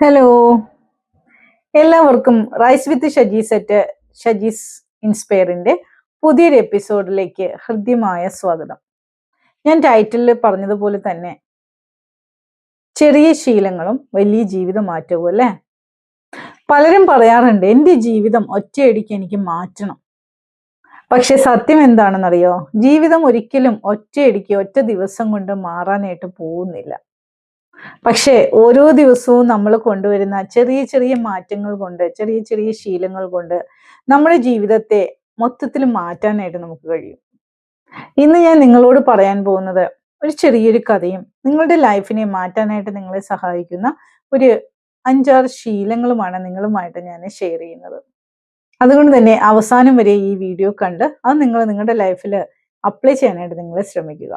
Hello, എല്ലാവർക്കും rice വിത്ത് ഷജീസ് ഇൻസ്പയറിന്റെ പുതിയൊരു എപ്പിസോഡിലേക്ക് ഹൃദ്യമായ സ്വാഗതം. ഞാൻ ടൈറ്റിലിൽ പറഞ്ഞതുപോലെ തന്നെ ചെറിയ ശീലങ്ങളും വലിയ ജീവിത മാറ്റവും അല്ലേ. പലരും പറയാറുണ്ട് എൻ്റെ ജീവിതം ഒറ്റയടിക്ക് എനിക്ക് മാറ്റണം. പക്ഷെ സത്യം എന്താണെന്നറിയോ? ജീവിതം ഒരിക്കലും ഒറ്റയടിക്ക് ഒറ്റ ദിവസം കൊണ്ട് മാറാനായിട്ട് പോകുന്നില്ല. പക്ഷേ ഓരോ ദിവസവും നമ്മൾ കൊണ്ടുവരുന്ന ചെറിയ ചെറിയ മാറ്റങ്ങൾ കൊണ്ട്, ചെറിയ ചെറിയ ശീലങ്ങൾ കൊണ്ട് നമ്മുടെ ജീവിതത്തെ മൊത്തത്തിൽ മാറ്റാനായിട്ട് നമുക്ക് കഴിയും. ഇന്ന് ഞാൻ നിങ്ങളോട് പറയാൻ പോകുന്നത് ഒരു ചെറിയൊരു കഥയും നിങ്ങളുടെ ലൈഫിനെ മാറ്റാനായിട്ട് നിങ്ങളെ സഹായിക്കുന്ന ഒരു 5-6 ശീലങ്ങളുമാണ് നിങ്ങളുമായിട്ട് ഞാൻ ഷെയർ ചെയ്യുന്നത്. അതുകൊണ്ട് തന്നെ അവസാനം വരെ ഈ വീഡിയോ കണ്ട് അത് നിങ്ങൾ നിങ്ങളുടെ ലൈഫിൽ അപ്ലൈ ചെയ്യാനായിട്ട് നിങ്ങൾ ശ്രമിക്കുക.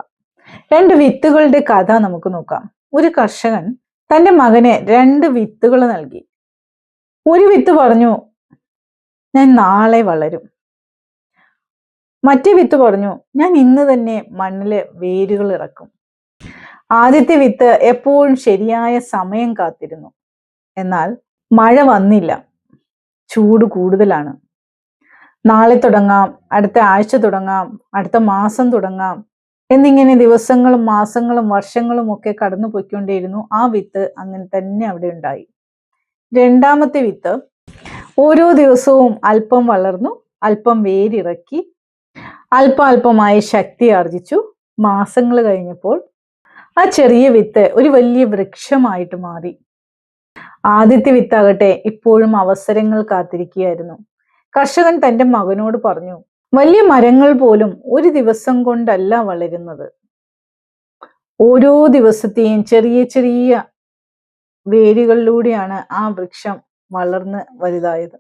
2 വിത്തുകളുടെ കഥ നമുക്ക് നോക്കാം. ഒരു കർഷകൻ തന്റെ മകന് 2 വിത്തുകൾ നൽകി. ഒരു വിത്ത് പറഞ്ഞു, ഞാൻ നാളെ വളരും. മറ്റേ വിത്ത് പറഞ്ഞു, ഞാൻ ഇന്ന് തന്നെ മണ്ണില് വേരുകൾ ഇറക്കും. ആദ്യത്തെ വിത്ത് എപ്പോഴും ശരിയായ സമയം കാത്തിരുന്നു. എന്നാൽ മഴ വന്നില്ല. ചൂട് കൂടുതലാണ്. നാളെ തുടങ്ങാം, അടുത്ത ആഴ്ച തുടങ്ങാം, അടുത്ത മാസം തുടങ്ങാം എന്നിങ്ങനെ ദിവസങ്ങളും മാസങ്ങളും വർഷങ്ങളും ഒക്കെ കടന്നു പോയിക്കൊണ്ടേയിരുന്നു. ആ വിത്ത് അങ്ങനെ തന്നെ അവിടെ ഉണ്ടായി. രണ്ടാമത്തെ വിത്ത് ഓരോ ദിവസവും അല്പം വളർന്നു, അല്പം വേരിറക്കി, അല്പമായി ശക്തി ആർജിച്ചു. മാസങ്ങൾ കഴിഞ്ഞപ്പോൾ ആ ചെറിയ വിത്ത് ഒരു വലിയ വൃക്ഷമായിട്ട് മാറി. ആദ്യത്തെ വിത്താകട്ടെ ഇപ്പോഴും അവസരങ്ങൾ കാത്തിരിക്കുകയായിരുന്നു. കർഷകൻ തന്റെ മകനോട് പറഞ്ഞു, വലിയ മരങ്ങൾ പോലും ഒരു ദിവസം കൊണ്ടല്ല വളരുന്നത്. ഓരോ ദിവസത്തെയും ചെറിയ ചെറിയ വേരുകളിലൂടെയാണ് ആ വൃക്ഷം വളർന്ന് വലുതായത്.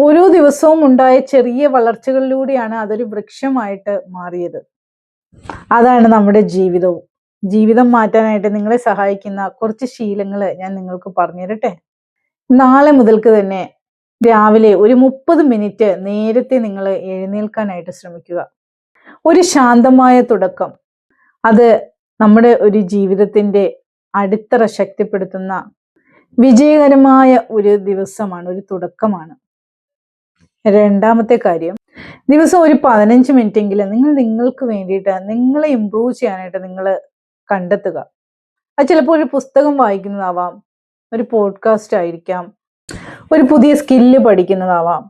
ഓരോ ദിവസവും ഉണ്ടായ ചെറിയ വളർച്ചകളിലൂടെയാണ് അതൊരു വൃക്ഷമായിട്ട് മാറിയത്. അതാണ് നമ്മുടെ ജീവിതവും. ജീവിതം മാറ്റാനായിട്ട് നിങ്ങളെ സഹായിക്കുന്ന കുറച്ച് ശീലങ്ങൾ ഞാൻ നിങ്ങൾക്ക് പറഞ്ഞു തരട്ടെ. നാളെ മുതൽക്ക് തന്നെ രാവിലെ ഒരു 30 മിനിറ്റ് നേരത്തെ നിങ്ങൾ എഴുന്നേൽക്കാനായിട്ട് ശ്രമിക്കുക. ഒരു ശാന്തമായ തുടക്കം, അത് നമ്മുടെ ഒരു ജീവിതത്തിന്റെ അടിത്തറ ശക്തിപ്പെടുത്തുന്ന വിജയകരമായ ഒരു ദിവസമാണ്, ഒരു തുടക്കമാണ്. രണ്ടാമത്തെ കാര്യം, ദിവസം ഒരു 15 മിനിറ്റെങ്കിലും നിങ്ങൾക്ക് വേണ്ടിയിട്ട് നിങ്ങളെ ഇംപ്രൂവ് ചെയ്യാനായിട്ട് നിങ്ങൾ കണ്ടെത്തുക. അത് ചിലപ്പോൾ ഒരു പുസ്തകം വായിക്കുന്നതാവാം, ഒരു പോഡ്കാസ്റ്റ് ആയിരിക്കാം, ഒരു പുതിയ സ്കില്ല് പഠിക്കുന്നതാവാം.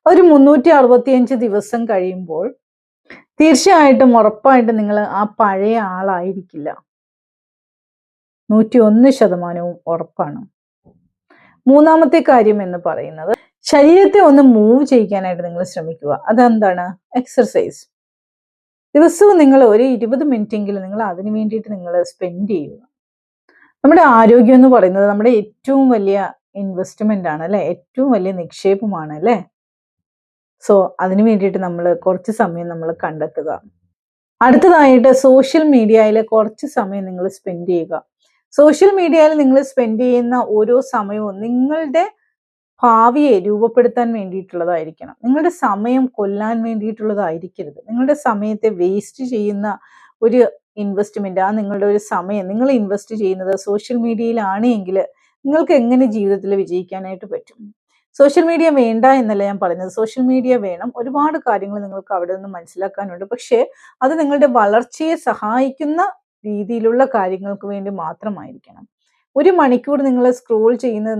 ഒരു 365 ദിവസം കഴിയുമ്പോൾ തീർച്ചയായിട്ടും ഉറപ്പായിട്ടും നിങ്ങൾ ആ പഴയ ആളായിരിക്കില്ല. 101% ഉറപ്പാണ്. മൂന്നാമത്തെ കാര്യം എന്ന് പറയുന്നത്, ശരീരത്തെ ഒന്ന് മൂവ് ചെയ്യിക്കാനായിട്ട് നിങ്ങൾ ശ്രമിക്കുക. അതെന്താണ്? എക്സർസൈസ്. ദിവസവും നിങ്ങൾ ഒരു 20 മിനിറ്റെങ്കിലും നിങ്ങൾ അതിനു വേണ്ടിയിട്ട് നിങ്ങൾ സ്പെൻഡ് ചെയ്യുക. നമ്മുടെ ആരോഗ്യം എന്ന് പറയുന്നത് നമ്മുടെ ഏറ്റവും വലിയ ഇൻവെസ്റ്റ്മെന്റ് ആണ് അല്ലെ, ഏറ്റവും വലിയ നിക്ഷേപമാണ് അല്ലെ. സോ അതിനു വേണ്ടിയിട്ട് നമ്മൾ കുറച്ച് സമയം നമ്മൾ കണ്ടെത്തുക. അടുത്തതായിട്ട് സോഷ്യൽ മീഡിയയിൽ കുറച്ച് സമയം നിങ്ങൾ സ്പെൻഡ് ചെയ്യുക. സോഷ്യൽ മീഡിയയിൽ നിങ്ങൾ സ്പെൻഡ് ചെയ്യുന്ന ഓരോ സമയവും നിങ്ങളുടെ ഭാവിയെ രൂപപ്പെടുത്താൻ വേണ്ടിയിട്ടുള്ളതായിരിക്കണം. നിങ്ങളുടെ സമയം കൊല്ലാൻ വേണ്ടിയിട്ടുള്ളതായിരിക്കരുത്. നിങ്ങളുടെ സമയത്തെ വേസ്റ്റ് ചെയ്യുന്ന ഒരു ഇൻവെസ്റ്റ്മെന്റ്, ആ നിങ്ങളുടെ ഒരു സമയം നിങ്ങൾ ഇൻവെസ്റ്റ് ചെയ്യുന്നത് സോഷ്യൽ മീഡിയയിലാണ് എങ്കിൽ നിങ്ങൾക്ക് എങ്ങനെ ജീവിതത്തിൽ വിജയിക്കാനായിട്ട് പറ്റും? സോഷ്യൽ മീഡിയ വേണ്ട എന്നല്ല ഞാൻ പറയുന്നത്. സോഷ്യൽ മീഡിയ വേണം. ഒരുപാട് കാര്യങ്ങൾ നിങ്ങൾക്ക് അവിടെ നിന്ന് മനസ്സിലാക്കാനുണ്ട്. പക്ഷേ അത് നിങ്ങളുടെ വളർച്ചയെ സഹായിക്കുന്ന രീതിയിലുള്ള കാര്യങ്ങൾക്ക് വേണ്ടി മാത്രമായിരിക്കണം. 1 മണിക്കൂർ നിങ്ങൾ സ്ക്രോൾ ചെയ്യുന്നത്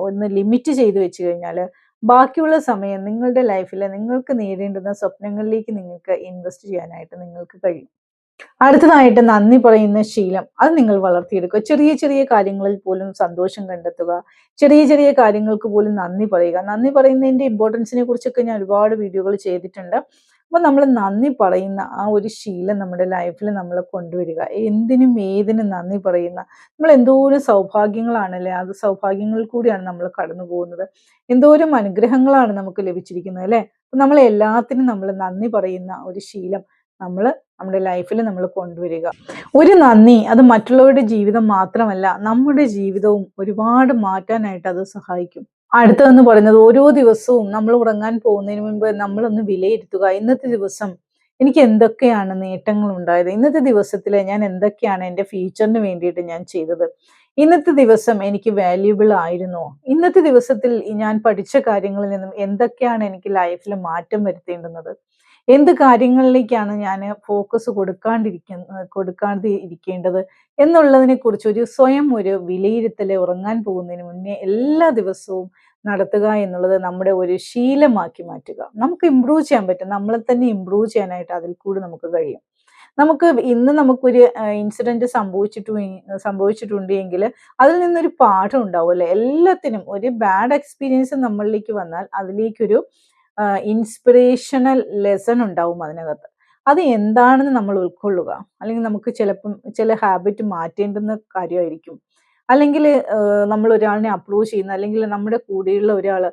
ഒന്ന് ലിമിറ്റ് ചെയ്ത് വെച്ച് കഴിഞ്ഞാൽ ബാക്കിയുള്ള സമയം നിങ്ങളുടെ ലൈഫിൽ നിങ്ങൾക്ക് നേടേണ്ടുന്ന സ്വപ്നങ്ങളിലേക്ക് നിങ്ങൾക്ക് ഇൻവെസ്റ്റ് ചെയ്യാനായിട്ട് നിങ്ങൾക്ക് കഴിയും. അടുത്തതായിട്ട് നന്ദി പറയുന്ന ശീലം, അത് നിങ്ങൾ വളർത്തിയെടുക്കുക. ചെറിയ ചെറിയ കാര്യങ്ങളിൽ പോലും സന്തോഷം കണ്ടെത്തുക. ചെറിയ ചെറിയ കാര്യങ്ങൾക്ക് പോലും നന്ദി പറയുക. നന്ദി പറയുന്നതിന്റെ ഇമ്പോർട്ടൻസിനെ കുറിച്ചൊക്കെ ഞാൻ ഒരുപാട് വീഡിയോകൾ ചെയ്തിട്ടുണ്ട്. അപ്പൊ നമ്മൾ നന്ദി പറയുന്ന ആ ഒരു ശീലം നമ്മുടെ ലൈഫിൽ നമ്മൾ കൊണ്ടുവരിക. എന്തിനും ഏതിനും നന്ദി പറയുന്ന, നമ്മൾ എന്തോരം സൗഭാഗ്യങ്ങളാണല്ലേ, അത് സൗഭാഗ്യങ്ങളിൽ കൂടിയാണ് നമ്മൾ കടന്നു പോകുന്നത്. എന്തോരം അനുഗ്രഹങ്ങളാണ് നമുക്ക് ലഭിച്ചിരിക്കുന്നത് അല്ലെ. അപ്പൊ നമ്മൾ എല്ലാത്തിനും നമ്മൾ നന്ദി പറയുന്ന ഒരു ശീലം നമ്മൾ നമ്മുടെ ലൈഫിൽ നമ്മൾ കൊണ്ടുവരിക. ഒരു നന്ദി അത് മറ്റുള്ളവരുടെ ജീവിതം മാത്രമല്ല, നമ്മുടെ ജീവിതവും ഒരുപാട് മാറ്റാനായിട്ട് അത് സഹായിക്കും. അടുത്തതെന്ന് പറയുന്നത്, ഓരോ ദിവസവും നമ്മൾ ഉറങ്ങാൻ പോകുന്നതിന് മുൻപ് നമ്മളൊന്ന് വിലയിരുത്തുക. ഇന്നത്തെ ദിവസം എനിക്ക് എന്തൊക്കെയാണ് നേട്ടങ്ങൾ ഉണ്ടായത്, ഇന്നത്തെ ദിവസത്തിൽ ഞാൻ എന്തൊക്കെയാണ് എൻ്റെ ഫ്യൂച്ചറിന് വേണ്ടിയിട്ട് ഞാൻ ചെയ്തത്, ഇന്നത്തെ ദിവസം എനിക്ക് വാല്യുബിൾ ആയിരുന്നോ? ഇന്നത്തെ ദിവസത്തിൽ ഞാൻ പഠിച്ച കാര്യങ്ങളിൽ നിന്നും എന്തൊക്കെയാണ് എനിക്ക് ലൈഫിൽ മാറ്റം വരുത്തേണ്ടുന്നത്? എന്ത് കാര്യങ്ങളിലേക്കാണ് ഞാൻ ഫോക്കസ് കൊടുക്കാതെ ഇരിക്കേണ്ടത് എന്നുള്ളതിനെ കുറിച്ച് സ്വയം ഒരു വിലയിരുത്തൽ ഉറങ്ങാൻ പോകുന്നതിന് മുന്നേ എല്ലാ ദിവസവും നടത്തുക എന്നുള്ളത് നമ്മുടെ ഒരു ശീലമാക്കി മാറ്റുക. നമുക്ക് ഇമ്പ്രൂവ് ചെയ്യാൻ പറ്റും. നമ്മളെ തന്നെ ഇമ്പ്രൂവ് ചെയ്യാനായിട്ട് അതിൽ കൂടി നമുക്ക് കഴിയും. ഇന്ന് നമുക്കൊരു ഇൻസിഡന്റ് സംഭവിച്ചിട്ടുണ്ട് എങ്കിൽ അതിൽ നിന്നൊരു പാഠം ഉണ്ടാവും അല്ലെ? എല്ലാത്തിനും ഒരു ബാഡ് എക്സ്പീരിയൻസ് നമ്മളിലേക്ക് വന്നാൽ അതിലേക്കൊരു ഇൻസ്പിറേഷണൽ ലെസൺ ഉണ്ടാവും അതിനകത്ത്. അത് എന്താണെന്ന് നമ്മൾ ഉൾക്കൊള്ളുക. അല്ലെങ്കിൽ നമുക്ക് ചിലപ്പം ചില ഹാബിറ്റ് മാറ്റേണ്ടുന്ന കാര്യമായിരിക്കും. അല്ലെങ്കിൽ നമ്മൾ ഒരാളിനെ അപ്രോച്ച് ചെയ്യുന്ന, അല്ലെങ്കിൽ നമ്മുടെ കൂടെയുള്ള ഒരാൾ,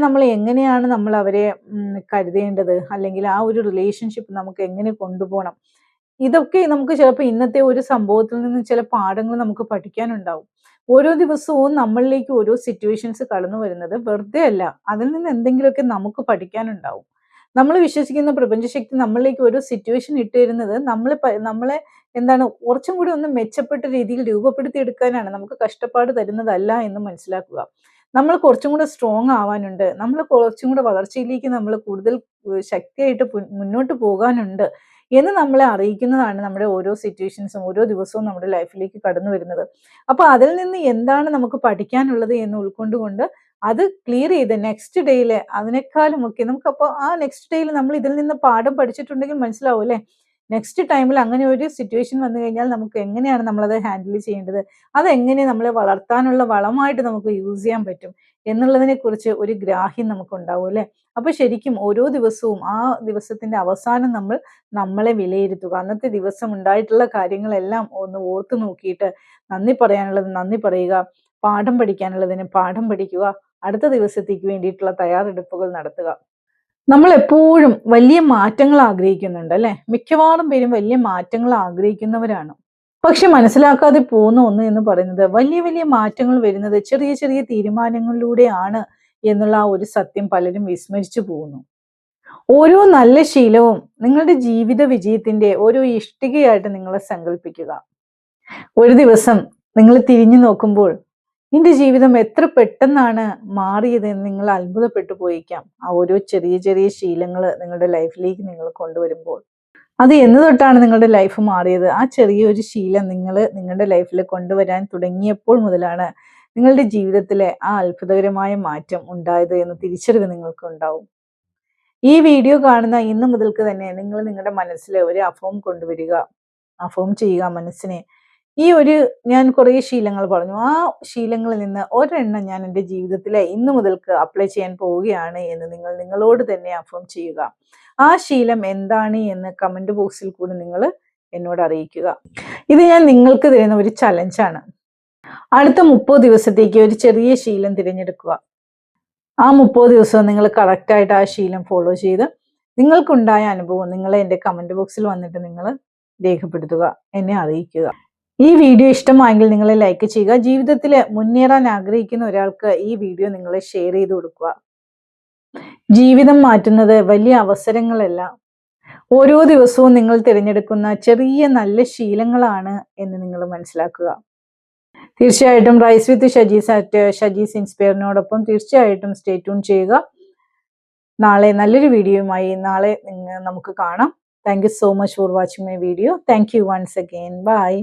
നമ്മൾ എങ്ങനെയാണ് നമ്മൾ അവരെ കരുതേണ്ടത്, അല്ലെങ്കിൽ ആ ഒരു റിലേഷൻഷിപ്പ് നമുക്ക് എങ്ങനെ കൊണ്ടുപോകണം, ഇതൊക്കെ നമുക്ക് ചിലപ്പോൾ ഇന്നത്തെ ഒരു സംഭവത്തിൽ നിന്ന് ചില പാഠങ്ങൾ നമുക്ക് പഠിക്കാനുണ്ടാവും. ഓരോ ദിവസവും നമ്മളിലേക്ക് ഓരോ സിറ്റുവേഷൻസ് കടന്നു വരുന്നത് വെറുതെ അല്ല. അതിൽ നിന്ന് എന്തെങ്കിലുമൊക്കെ നമുക്ക് പഠിക്കാനുണ്ടാവും. നമ്മൾ വിശ്വസിക്കുന്ന പ്രപഞ്ചശക്തി നമ്മളിലേക്ക് ഓരോ സിറ്റുവേഷൻ ഇട്ട് തരുന്നത് നമ്മളെ എന്താണ് കുറച്ചും കൂടി ഒന്ന് മെച്ചപ്പെട്ട രീതിയിൽ രൂപപ്പെടുത്തി എടുക്കാനാണ്, നമുക്ക് കഷ്ടപ്പാട് തരുന്നതല്ല എന്ന് മനസ്സിലാക്കുക. നമ്മൾ കുറച്ചും കൂടെ സ്ട്രോങ് ആവാനുണ്ട്, നമ്മൾ കുറച്ചും കൂടെ വളർച്ചയിലേക്ക് നമ്മൾ കൂടുതൽ ശക്തിയായിട്ട് മുന്നോട്ട് പോകാനുണ്ട് എന്ന് നമ്മളെ അറിയിക്കുന്നതാണ് നമ്മുടെ ഓരോ സിറ്റുവേഷൻസും ഓരോ ദിവസവും നമ്മുടെ ലൈഫിലേക്ക് കടന്നു വരുന്നത്. അപ്പൊ അതിൽ നിന്ന് എന്താണ് നമുക്ക് പഠിക്കാനുള്ളത് എന്ന് ഉൾക്കൊണ്ടുകൊണ്ട് അത് ക്ലിയർ ചെയ്ത് നെക്സ്റ്റ് ഡേയിൽ അതിനേക്കാളും ഒക്കെ നമുക്കപ്പോൾ ആ നെക്സ്റ്റ് ഡേയിൽ നമ്മൾ ഇതിൽ നിന്ന് പാഠം പഠിച്ചിട്ടുണ്ടെങ്കിൽ മനസ്സിലാവും അല്ലേ? നെക്സ്റ്റ് ടൈമിൽ അങ്ങനെ ഒരു സിറ്റുവേഷൻ വന്നു കഴിഞ്ഞാൽ നമുക്ക് എങ്ങനെയാണ് നമ്മളത് ഹാൻഡിൽ ചെയ്യേണ്ടത്, അതെങ്ങനെ നമ്മളെ വളർത്താനുള്ള വളമായിട്ട് നമുക്ക് യൂസ് ചെയ്യാൻ പറ്റും എന്നുള്ളതിനെ കുറിച്ച് ഒരു ഗ്രാഹ്യം നമുക്ക് ഉണ്ടാവും അല്ലെ? അപ്പൊ ശരിക്കും ഓരോ ദിവസവും ആ ദിവസത്തിന്റെ അവസാനം നമ്മളെ വിലയിരുത്തുക. അന്നത്തെ ദിവസം ഉണ്ടായിട്ടുള്ള കാര്യങ്ങളെല്ലാം ഒന്ന് ഓർത്തു നോക്കിയിട്ട് നന്ദി പറയാനുള്ളത് നന്ദി പറയുക, പാഠം പഠിക്കാനുള്ളതിന് പാഠം പഠിക്കുക, അടുത്ത ദിവസത്തേക്ക് വേണ്ടിയിട്ടുള്ള തയ്യാറെടുപ്പുകൾ നടത്തുക. നമ്മൾ എപ്പോഴും വലിയ മാറ്റങ്ങൾ ആഗ്രഹിക്കുന്നുണ്ട് അല്ലെ? മിക്കവാറും പേരും വലിയ മാറ്റങ്ങൾ ആഗ്രഹിക്കുന്നവരാണ്. പക്ഷെ മനസ്സിലാക്കാതെ പോകുന്ന ഒന്ന് എന്ന് പറയുന്നത് വലിയ വലിയ മാറ്റങ്ങൾ വരുന്നത് ചെറിയ ചെറിയ തീരുമാനങ്ങളിലൂടെയാണ് എന്നുള്ള ആ ഒരു സത്യം പലരും വിസ്മരിച്ചു പോകുന്നു. ഓരോ നല്ല ശീലവും നിങ്ങളുടെ ജീവിത വിജയത്തിന്റെ ഓരോ ഇഷ്ടികയായിട്ട് നിങ്ങളെ സങ്കല്പിക്കുക. ഒരു ദിവസം നിങ്ങൾ തിരിഞ്ഞു നോക്കുമ്പോൾ നിന്റെ ജീവിതം എത്ര പെട്ടെന്നാണ് മാറിയതെന്ന് നിങ്ങൾ അത്ഭുതപ്പെട്ടു പോയിക്കാം. ആ ഓരോ ചെറിയ ചെറിയ ശീലങ്ങൾ നിങ്ങളുടെ ലൈഫിലേക്ക് നിങ്ങൾ കൊണ്ടുവരുമ്പോൾ അത് എന്ന് തൊട്ടാണ് നിങ്ങളുടെ ലൈഫ് മാറിയത്? ആ ചെറിയൊരു ശീലം നിങ്ങൾ നിങ്ങളുടെ ലൈഫിൽ കൊണ്ടുവരാൻ തുടങ്ങിയപ്പോൾ മുതലാണ് നിങ്ങളുടെ ജീവിതത്തിലെ ആ അത്ഭുതകരമായ മാറ്റം ഉണ്ടായത് എന്ന് തിരിച്ചറിവ് നിങ്ങൾക്ക് ഉണ്ടാവും. ഈ വീഡിയോ കാണുന്ന ഇന്ന് മുതൽക്ക് തന്നെ നിങ്ങൾ നിങ്ങളുടെ മനസ്സിൽ ഒരു അഫോം കൊണ്ടുവരിക, അഫോം ചെയ്യുക മനസ്സിനെ. ഞാൻ കുറേ ശീലങ്ങൾ പറഞ്ഞു, ആ ശീലങ്ങളിൽ നിന്ന് ഒരെണ്ണം ഞാൻ എൻ്റെ ജീവിതത്തിലെ ഇന്ന് മുതൽക്ക് അപ്ലൈ ചെയ്യാൻ പോവുകയാണ് എന്ന് നിങ്ങൾ നിങ്ങളോട് തന്നെ അഫോം ചെയ്യുക. ആ ശീലം എന്താണ് എന്ന് കമന്റ് ബോക്സിൽ കൂടി നിങ്ങൾ എന്നോട് അറിയിക്കുക. ഇത് ഞാൻ നിങ്ങൾക്ക് തരുന്ന ഒരു ചലഞ്ചാണ്. അടുത്ത 30 ദിവസത്തേക്ക് ഒരു ചെറിയ ശീലം തിരഞ്ഞെടുക്കുക. ആ 30 ദിവസം നിങ്ങൾ കറക്റ്റായിട്ട് ആ ശീലം ഫോളോ ചെയ്ത് നിങ്ങൾക്കുണ്ടായ അനുഭവം നിങ്ങൾ എൻ്റെ കമന്റ് ബോക്സിൽ വന്നിട്ട് നിങ്ങൾ രേഖപ്പെടുത്തുക, എന്നെ അറിയിക്കുക. ഈ വീഡിയോ ഇഷ്ടമായെങ്കിൽ നിങ്ങൾ ലൈക്ക് ചെയ്യുക. ജീവിതത്തിൽ മുന്നേറാൻ ആഗ്രഹിക്കുന്ന ഒരാൾക്ക് ഈ വീഡിയോ നിങ്ങൾ ഷെയർ ചെയ്ത് കൊടുക്കുക. ജീവിതം മാറ്റുന്നത് വലിയ അവസരങ്ങളല്ല, ഓരോ ദിവസവും നിങ്ങൾ തിരഞ്ഞെടുക്കുന്ന ചെറിയ നല്ല ശീലങ്ങളാണ് എന്ന് നിങ്ങൾ മനസ്സിലാക്കുക. തീർച്ചയായിട്ടും റൈസ് വിത്ത് ഷജീസ് ഇൻസ്പയറിനോടൊപ്പം തീർച്ചയായിട്ടും സ്റ്റേ ട്യൂൺ ചെയ്യുക. നാളെ നല്ലൊരു വീഡിയോയുമായി നമുക്ക് കാണാം. Thank you so much for watching my video. Thank you once again. By.